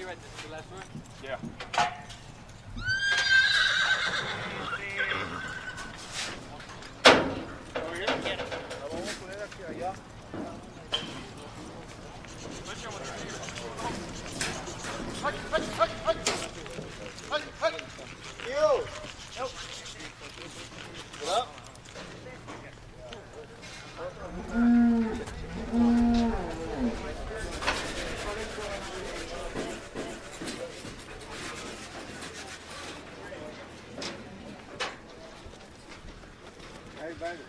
you right? This is the last one? Yeah. Over here? Get it. What up? Hey, baby.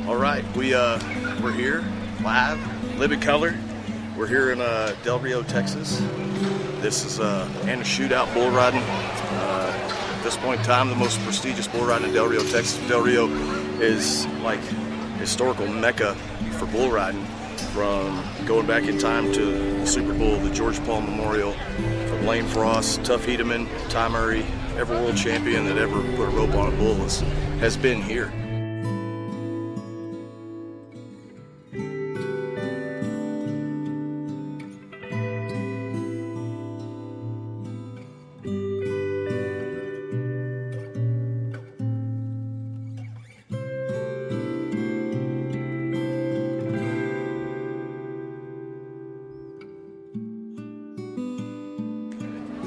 All right, we're here live, living color. We're here in Del Rio, Texas. This is and a shootout bull riding. At this point in time, the most prestigious bull riding in Del Rio, Texas. Del Rio is like historical mecca for bull riding, from going back in time to the Super Bowl, the George Paul Memorial, from Lane Frost, Tuff Hedeman, Ty Murray, every world champion that ever put a rope on a bull has been here.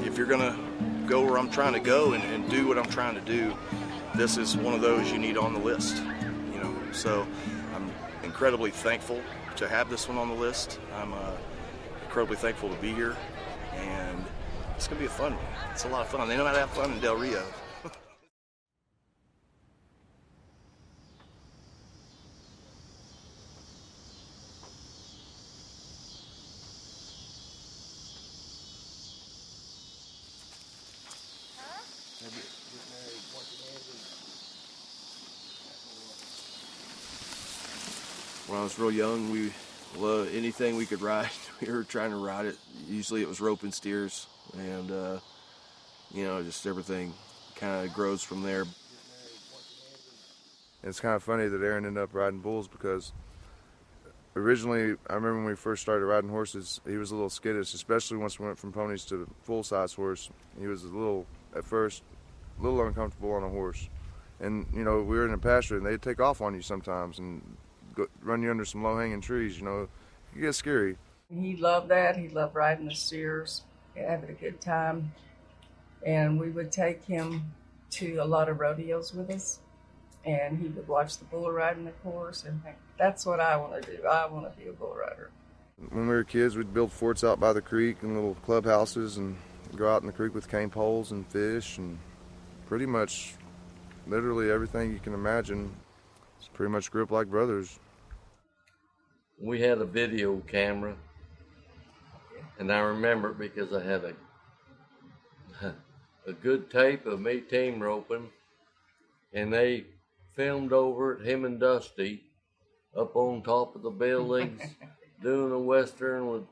If you're gonna go where I'm trying to go and do what I'm trying to do, this is one of those you need on the list, you know. So I'm incredibly thankful to have this one on the list. I'm incredibly thankful to be here, and it's gonna be a fun one. It's a lot of fun. They know how to have fun in Del Rio. When I was real young, we loved anything we could ride. We were trying to ride it. Usually it was rope and steers, and you know, just everything kind of grows from there. It's kind of funny that Aaron ended up riding bulls, because originally, I remember when we first started riding horses, he was a little skittish, especially once we went from ponies to full-size horse. He was at first, a little uncomfortable on a horse. And, you know, we were in a pasture, and they'd take off on you sometimes and run you under some low-hanging trees, you know. It gets scary. He loved that. He loved riding the steers, having a good time. And we would take him to a lot of rodeos with us, and he would watch the bull riding, of course, and think, that's what I want to do. I want to be a bull rider. When we were kids, we'd build forts out by the creek and little clubhouses and go out in the creek with cane poles and fish, and pretty much literally everything you can imagine. It's pretty much grew up like brothers. We had a video camera, and I remember it because I had a good tape of me team roping, and they filmed over it, him and Dusty, up on top of the buildings, doing a western with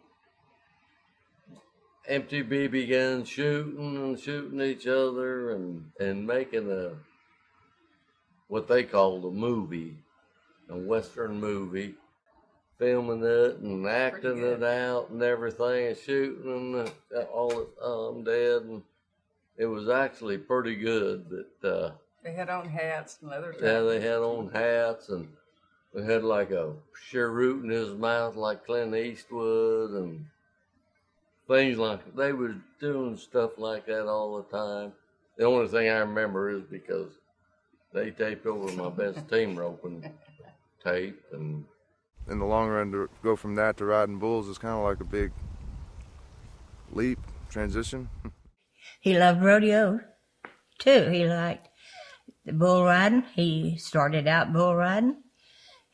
empty BB guns, shooting each other, and making what they called a movie, a western movie, filming it and acting it out and everything, and shooting and all the time, dead. And it was actually pretty good. But They had on hats and leather jackets. yeah, they had on hats, and they had like a cheroot in his mouth like Clint Eastwood, and things like they was doing stuff like that all the time. The only thing I remember is because they taped over my best team roping tape, and in the long run, to go from that to riding bulls is kind of like a big leap, transition. He loved rodeo, too. He liked the bull riding. He started out bull riding,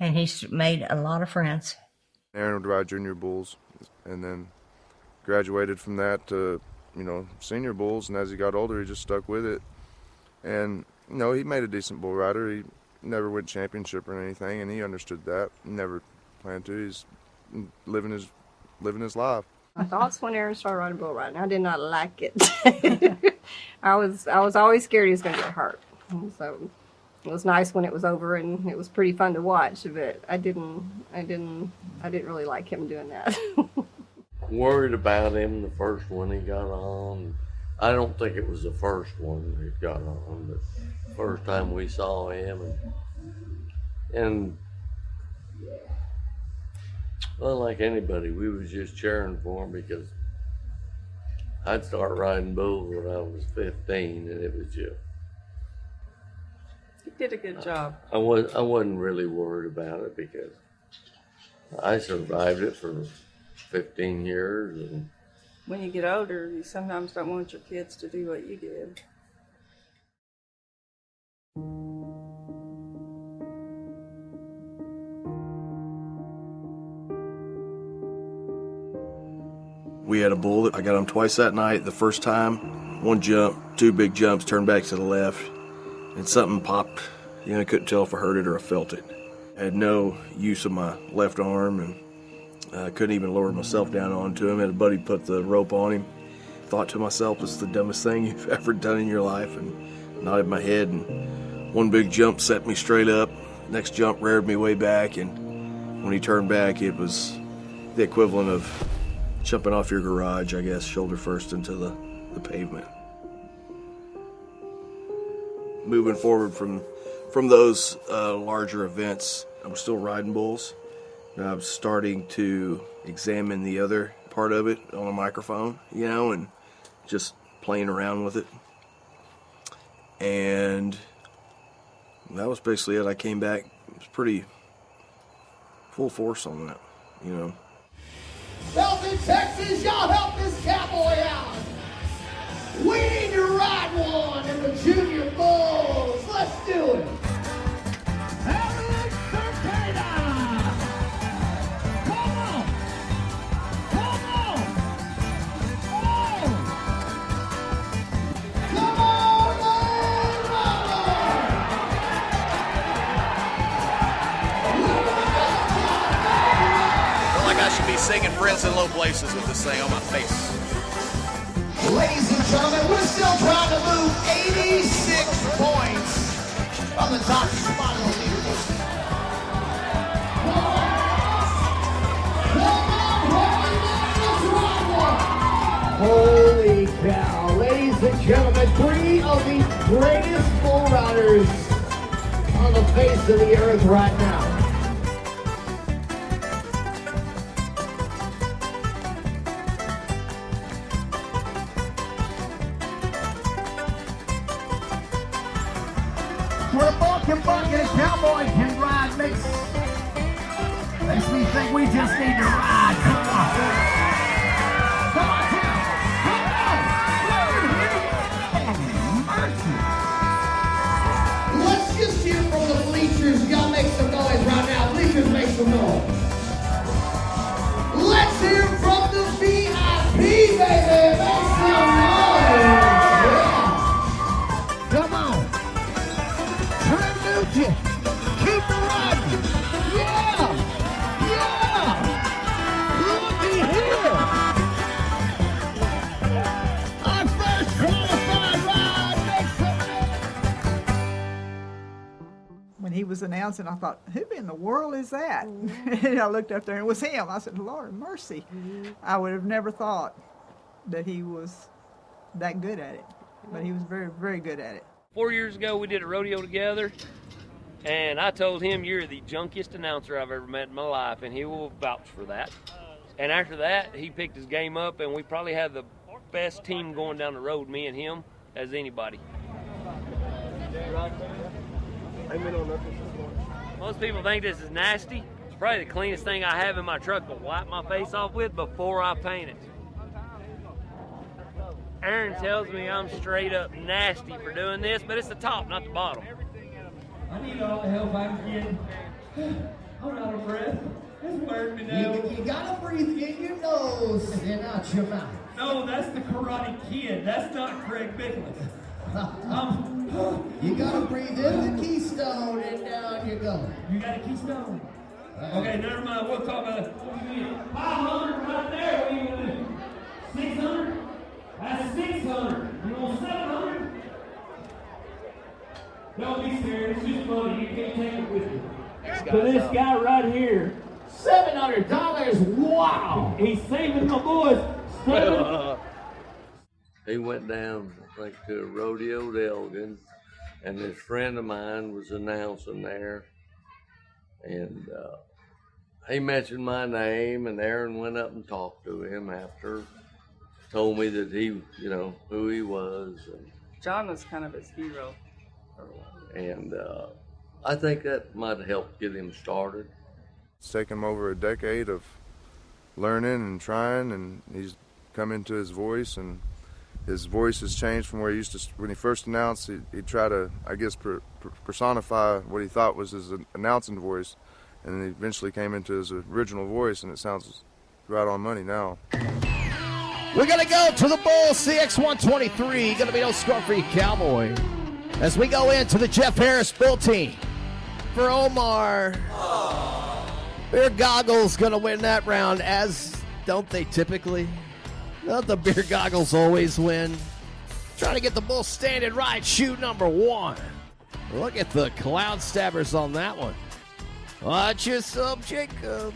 and he made a lot of friends. Aaron would ride junior bulls, and then graduated from that to, senior bulls, and as he got older, he just stuck with it. And, he made a decent bull rider. He never went championship or anything, and he understood that. Never planned to. He's living his life. My thoughts when Aaron started riding bull riding, I did not like it. I was always scared he was going to get hurt. So it was nice when it was over, and it was pretty fun to watch. But I didn't really like him doing that. worried about him the first one he got on. I don't think it was the first one he got on, but the first time we saw him, and well, like anybody, we was just cheering for him because I'd start riding bulls when I was 15, and it was just. You did a good job. I wasn't really worried about it because I survived it for 15 years, and When you get older, you sometimes don't want your kids to do what you did. We had a bull. I got him twice that night. The first time, one jump, two big jumps, turned back to the left, and something popped. I couldn't tell if I heard it or I felt it. I had no use of my left arm, and I couldn't even lower myself down onto him. Had a buddy put the rope on him. Thought to myself, it's the dumbest thing you've ever done in your life, and nodded my head, and one big jump set me straight up. Next jump reared me way back, and when he turned back, it was the equivalent of jumping off your garage, I guess, shoulder first into the pavement. Moving forward from those larger events, I was still riding bulls. And I was starting to examine the other part of it on a microphone, and just playing around with it. And that was basically it. I came back, it was pretty full force on that, Belton, Texas, y'all help this cowboy out. We need to ride one in the junior bulls. Let's do it. Aaron Presley. Come on. Come on. Oh. Come on, Feel like I should be singing Friends in Low Places with this thing on my face. Ladies and gentlemen, we're still trying to move 86 points on the top spot of the leaderboard. Holy cow. Ladies and gentlemen, three of the greatest bull riders on the face of the earth right now. Where Balkan Bucket and Cowboy can ride makes me think we just need to ride. Come on. Come on, Tim. Come on. Let's just hear from the bleachers. Y'all make some noise right now. Bleachers, make some noise. Let's hear from the VIP, baby. Make some noise. Yeah. Come on. Keep it riding. Yeah. Yeah. Looky here. Our first qualified ride makes When he was announcing, I thought, who in the world is that? And I looked up there and it was him. I said, Lord mercy. I would have never thought that he was that good at it. But he was very, very good at it. 4 years ago, we did a rodeo together, and I told him, you're the junkiest announcer I've ever met in my life, and he will vouch for that. And after that, he picked his game up, and we probably had the best team going down the road, me and him, as anybody. Most people think this is nasty. It's probably the cleanest thing I have in my truck to wipe my face off with before I paint it. Aaron tells me I'm straight up nasty for doing this, but it's the top, not the bottom. I need all the help I can get. I'm out of breath. It's wearing me down. You gotta breathe in your nose and out your mouth. No, that's the Karate Kid. That's not Craig Bickles. You gotta breathe in the keystone and down you go. You got a keystone? Okay, never mind. We'll talk about it. 500 right there. What are you gonna do? 600? That's 600. You want 700? Don't be scared. It's just money. You can't take it with you. So this guy right here, $700. Wow! He's saving my boys. He went down, I think, to a rodeo at Elgin, and this friend of mine was announcing there, and he mentioned my name, and Aaron went up and talked to him after, told me that he, you know, who he was. And John was kind of his hero. And I think that might have helped get him started. It's taken him over a decade of learning and trying, and he's come into his voice, and his voice has changed from where he used to, when he first announced, he'd try to, I guess, personify what he thought was his announcing voice, and then he eventually came into his original voice, and it sounds right on money now. We're going to go to the Bull CX123. Going to be no score for you, Cowboy. As we go into the Jeff Harris Bull team. For Omar. Beer Goggles going to win that round, as don't they typically? Don't the Beer Goggles always win? Trying to get the Bull standing right. Shoe number 1. Look at the cloud stabbers on that one. Watch yourself, Jacob.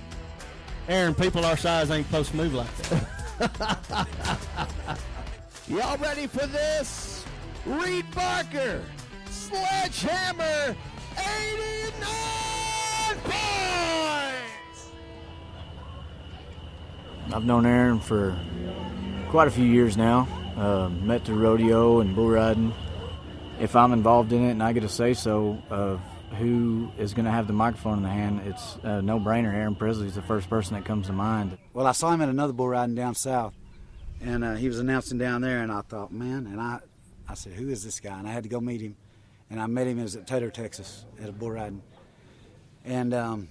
Aaron, people our size ain't supposed to move like that. Y'all ready for this? Reed Barker, Sledgehammer, 89 points! I've known Aaron for quite a few years now. Met through rodeo and bull riding. If I'm involved in it and I get a say-so of who is going to have the microphone in the hand, it's a no-brainer. Aaron Presley is the first person that comes to mind. Well, I saw him at another bull riding down south, and he was announcing down there, and I thought, man, and I said, who is this guy? And I had to go meet him, and I met him. It was at Taylor, Texas, at a bull riding, and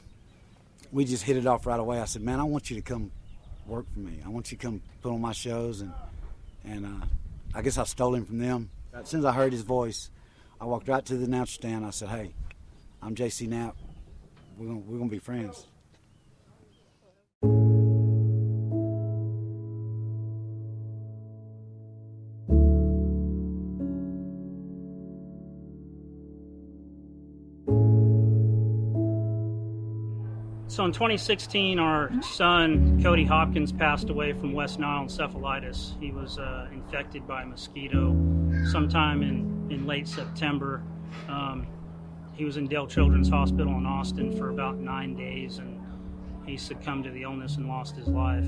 we just hit it off right away. I said, man, I want you to come work for me. I want you to come put on my shows, and I guess I stole him from them. As soon as I heard his voice, I walked right to the announcer stand. I said, hey, I'm J.C. Knapp. We're gonna be friends. So in 2016, our son, Cody Hopkins, passed away from West Nile encephalitis. He was infected by a mosquito sometime in late September. He was in Dale Children's Hospital in Austin for about 9 days, and he succumbed to the illness and lost his life.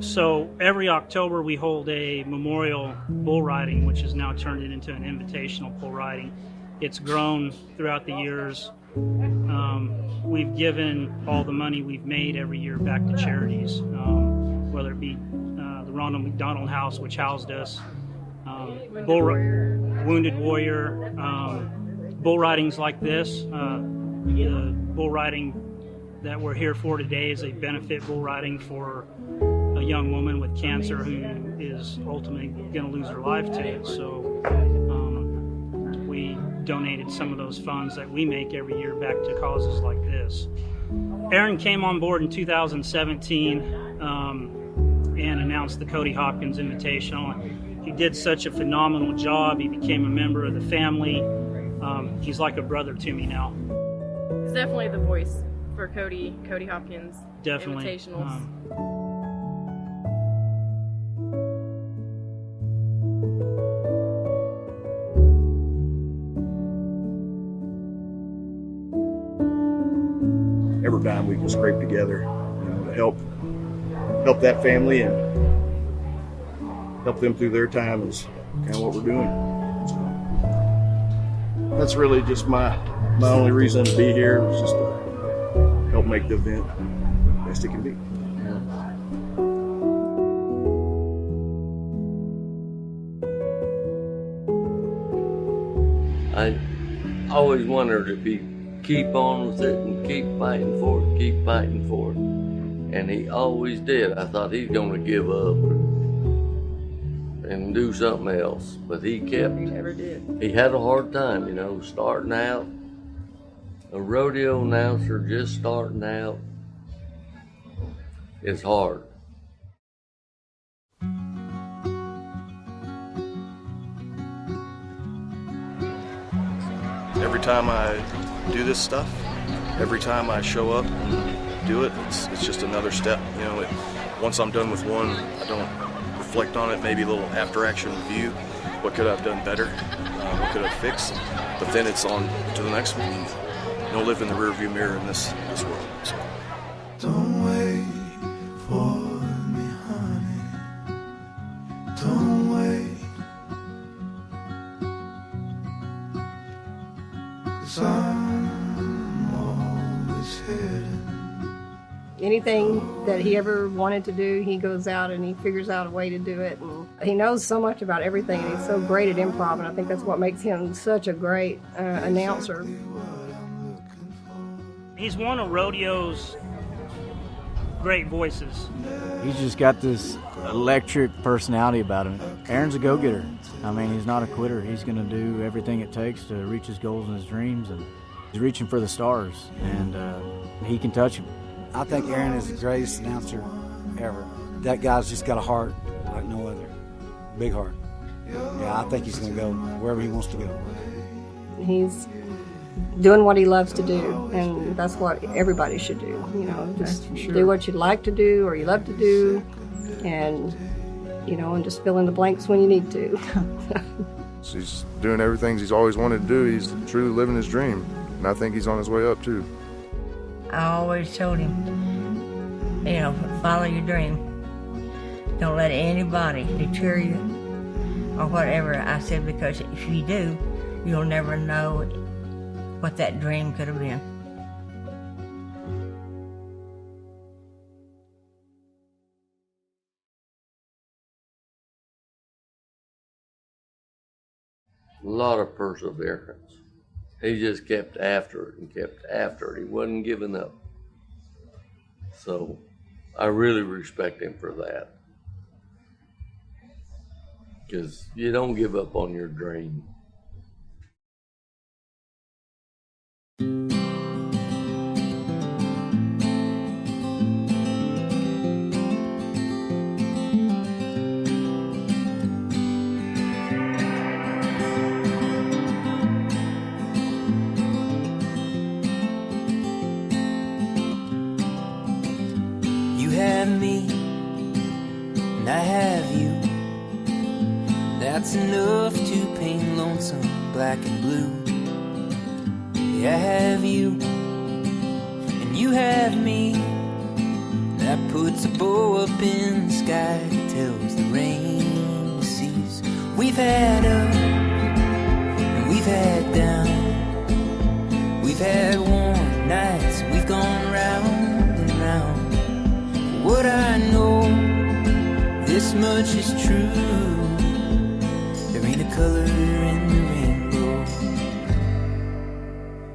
So every October we hold a memorial bull riding, which has now turned it into an invitational bull riding. It's grown throughout the years. We've given all the money we've made every year back to charities, whether it be the Ronald McDonald House, which housed us, Wounded Warrior, bull ridings like this. The bull riding that we're here for today is a benefit bull riding for a young woman with cancer who is ultimately going to lose her life to it. So we donated some of those funds that we make every year back to causes like this. Aaron came on board in 2017 and announced the Cody Hopkins Invitational. He did such a phenomenal job. He became a member of the family. He's like a brother to me now. He's definitely the voice for Cody Hopkins Definitely. Invitationals. Every dime we can scrape together, to help help that family and help them through their time is kind of what we're doing. So that's really just my only reason to be here, was just to help make the event the best it can be. I always wondered if he'd keep on with it and keep fighting for it, keep fighting for it. And he always did. I thought he's going to give up and do something else, but he kept. He never did. He had a hard time, you know, starting out. A rodeo announcer just starting out is hard. Every time I do this stuff, every time I show up and do it, it's just another step. You know, once I'm done with one, I don't reflect on it, maybe a little after-action review. What could I have done better? What could I have fixed? But then it's on to the next one. You don't live in the rearview mirror in this world. So. Don't wait for me, honey. Don't wait. 'Cause I'm always heading. Anything that he ever wanted to do, he goes out and he figures out a way to do it. And he knows so much about everything, and he's so great at improv, and I think that's what makes him such a great announcer. He's one of rodeo's great voices. He's just got this electric personality about him. Aaron's a go-getter. I mean, he's not a quitter. He's going to do everything it takes to reach his goals and his dreams, and he's reaching for the stars, and he can touch them. I think Aaron is the greatest announcer ever. That guy's just got a heart like no other. Big heart. Yeah, I think he's going to go wherever he wants to go. He's doing what he loves to do, and that's what everybody should do. You know, just do what you like to do or you love to do, and you know, and just fill in the blanks when you need to. He's doing everything he's always wanted to do. He's truly living his dream, and I think he's on his way up too. I always told him, you know, follow your dream. Don't let anybody deter you or whatever. I said, because if you do, you'll never know what that dream could have been. A lot of perseverance. He just kept after it and kept after it. He wasn't giving up. So I really respect him for that. Because you don't give up on your dream. Me and I have you. That's enough to paint lonesome black and blue. Yeah, I have you and you have me. That puts a bow up in the sky that tells the rain to cease. We've had up and we've had down. We've had warm nights, we've gone round and round. What I know, this much is true. There ain't a color in the rainbow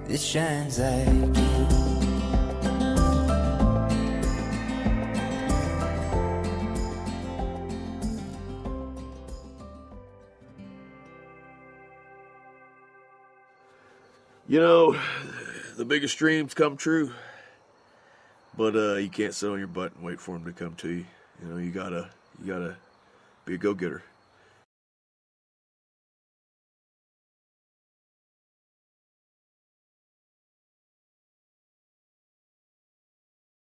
that shines like you. You know, the biggest dreams come true. But you can't sit on your butt and wait for them to come to you. You know, you gotta be a go-getter.